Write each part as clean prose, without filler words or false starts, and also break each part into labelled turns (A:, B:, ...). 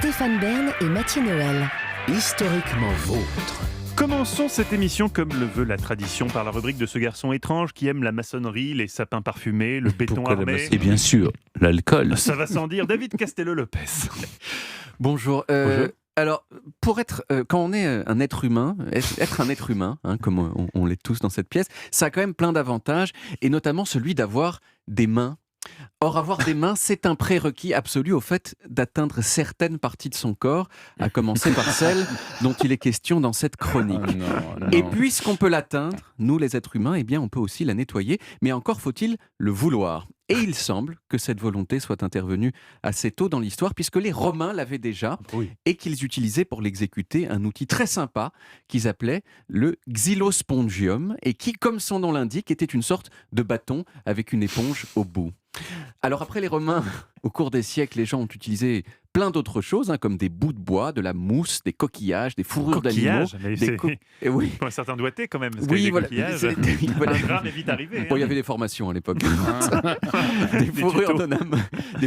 A: Stéphane Bern et Mathieu Noël.
B: Historiquement vôtre.
C: Commençons cette émission comme le veut la tradition par la rubrique de ce garçon étrange qui aime la maçonnerie, les sapins parfumés, le béton armé.
D: Et bien sûr, l'alcool.
C: Ça va sans dire, David Castello-Lopez.
E: Bonjour. Alors, pour être, quand on est un être humain, être un être humain, comme on l'est tous dans cette pièce, ça a quand même plein d'avantages, et notamment celui d'avoir des mains. Or, avoir des mains, c'est un prérequis absolu au fait d'atteindre certaines parties de son corps, à commencer par celle dont il est question dans cette chronique. Et puisqu'on peut l'atteindre, nous les êtres humains, eh bien, on peut aussi la nettoyer, mais encore faut-il le vouloir. Et il semble que cette volonté soit intervenue assez tôt dans l'histoire, puisque les Romains l'avaient déjà, et qu'ils utilisaient pour l'exécuter un outil très sympa qu'ils appelaient le xylospongium, et qui, comme son nom l'indique, était une sorte de bâton avec une éponge au bout. Alors après les Romains, au cours des siècles, les gens ont utilisé plein d'autres choses, comme des bouts de bois, de la mousse, des coquillages, des fourrures d'animaux.
C: Oui. Pour un certain doigté quand même, parce
E: oui,
C: que
E: voilà.
C: Les coquillages, un drame est vite arrivé.
E: Bon, il y avait des formations à l'époque. Des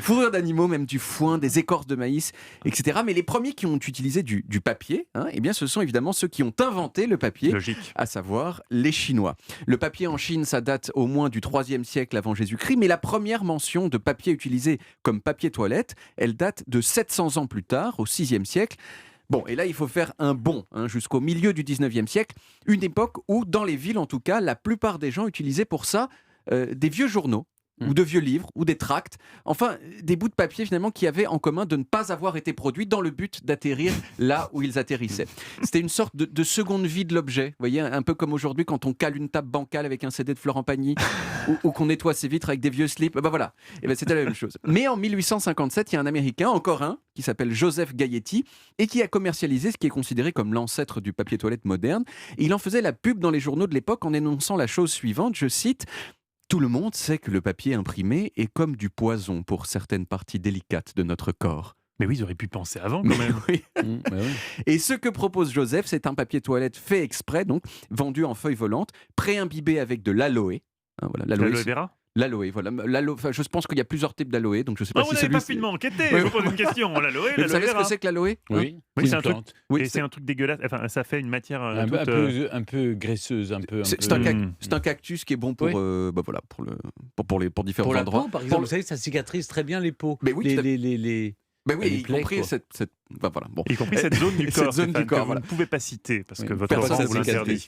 E: fourrures d'animaux, même du foin, des écorces de maïs, etc. Mais les premiers qui ont utilisé du papier, eh bien, ce sont évidemment ceux qui ont inventé le papier,
C: logique,
E: à savoir les Chinois. Le papier en Chine, ça date au moins du IIIe siècle avant Jésus-Christ, mais la première mention de papier utilisé comme papier toilette, elle date de 700 ans plus tard, au VIe siècle. Bon, et là, il faut faire un bond jusqu'au milieu du XIXe siècle, une époque où, dans les villes en tout cas, la plupart des gens utilisaient pour ça des vieux journaux, ou de vieux livres, ou des tracts, enfin des bouts de papier finalement qui avaient en commun de ne pas avoir été produits dans le but d'atterrir là où ils atterrissaient. C'était une sorte de seconde vie de l'objet, vous voyez, un peu comme aujourd'hui quand on cale une table bancale avec un CD de Florent Pagny, ou qu'on nettoie ses vitres avec des vieux slips, voilà, et c'était la même chose. Mais en 1857, il y a un Américain, encore un, qui s'appelle Joseph Gayeti, et qui a commercialisé ce qui est considéré comme l'ancêtre du papier toilette moderne. Et il en faisait la pub dans les journaux de l'époque en énonçant la chose suivante, je cite: tout le monde sait que le papier imprimé est comme du poison pour certaines parties délicates de notre corps.
C: Mais oui, ils auraient pu penser avant quand même.
E: Oui. Et ce que propose Joseph, c'est un papier toilette fait exprès, donc vendu en feuilles volantes, pré-imbibé avec de l'aloe.
C: L'aloe vera ?
E: L'aloe, voilà. Je pense qu'il y a plusieurs types d'aloe, donc je ne sais pas si
C: vous n'avez pas finement enquêté, je vous pose une question. L'aloe,
E: vous savez ce que c'est que l'aloe ?
D: Oui,
C: c'est un truc. Et c'est un truc dégueulasse. Enfin, ça fait une matière
D: un peu graisseuse,
E: C'est un cactus qui est bon pour pour différents endroits.
D: La peau, par exemple, vous savez, ça cicatrise très bien les peaux.
E: Mais oui,
D: y
E: compris
C: y compris cette zone du corps.
E: Cette zone du corps,
C: que vous ne pouvez pas citer parce que votre
E: Personne
C: sang vous l'interdit.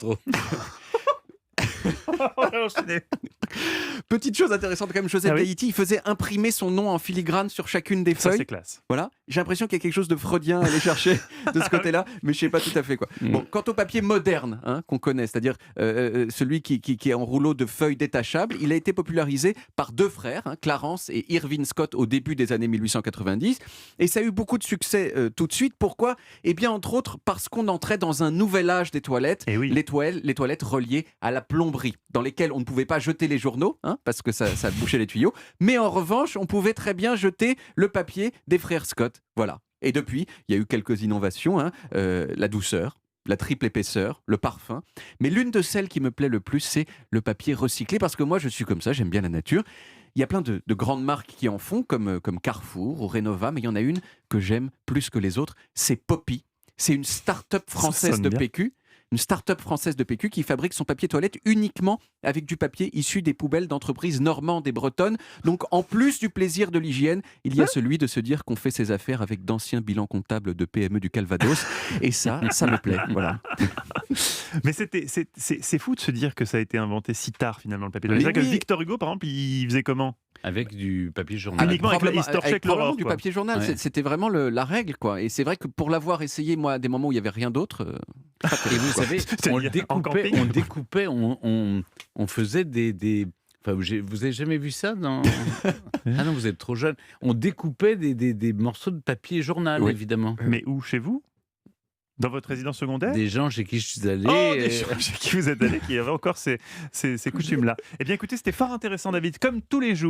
E: Petite chose intéressante quand même, Joseph Gayeti, il faisait imprimer son nom en filigrane sur chacune des feuilles.
C: Ça, c'est classe.
E: Voilà. J'ai l'impression qu'il y a quelque chose de freudien à aller chercher de ce côté-là, mais je ne sais pas tout à fait quoi. Bon, quant au papier moderne qu'on connaît, c'est-à-dire celui qui est en rouleau de feuilles détachables, il a été popularisé par deux frères, Clarence et Irving Scott, au début des années 1890, et ça a eu beaucoup de succès tout de suite. Pourquoi ? Eh bien, entre autres, parce qu'on entrait dans un nouvel âge des toilettes, les toilettes reliées à la plomberie, dans lesquelles on ne pouvait pas jeter les journaux, parce que ça bouchait les tuyaux, mais en revanche, on pouvait très bien jeter le papier des frères Scott. Voilà. Et depuis, il y a eu quelques innovations, la douceur, la triple épaisseur, le parfum. Mais l'une de celles qui me plaît le plus, c'est le papier recyclé, parce que moi, je suis comme ça, j'aime bien la nature. Il y a plein de grandes marques qui en font, comme Carrefour ou Renova, mais il y en a une que j'aime plus que les autres, c'est Poppy. C'est une start-up française de PQ. Une start-up française de PQ qui fabrique son papier toilette uniquement avec du papier issu des poubelles d'entreprises normandes et bretonnes. Donc, en plus du plaisir de l'hygiène, il y a celui de se dire qu'on fait ses affaires avec d'anciens bilans comptables de PME du Calvados. Et ça me plaît. Voilà.
C: Mais c'est fou de se dire que ça a été inventé si tard finalement le papier toilette. C'est vrai que Victor Hugo, par exemple, il faisait comment ?
D: Avec du papier journal.
C: Uniquement avec
E: du papier journal. Ouais. C'était vraiment la règle, quoi. Et c'est vrai que pour l'avoir essayé, moi, à des moments où il n'y avait rien d'autre...
D: Et vous savez, on découpait, on faisait des... Enfin, vous avez jamais vu ça dans... Ah non, vous êtes trop jeune. On découpait des morceaux de papier journal, évidemment.
C: Mais où, chez vous ? Dans votre résidence secondaire ?
D: Des gens chez qui je suis allé.
C: Des gens chez qui vous êtes allé, qui avaient encore ces coutumes-là. Eh bien, écoutez, c'était fort intéressant, David, comme tous les jours.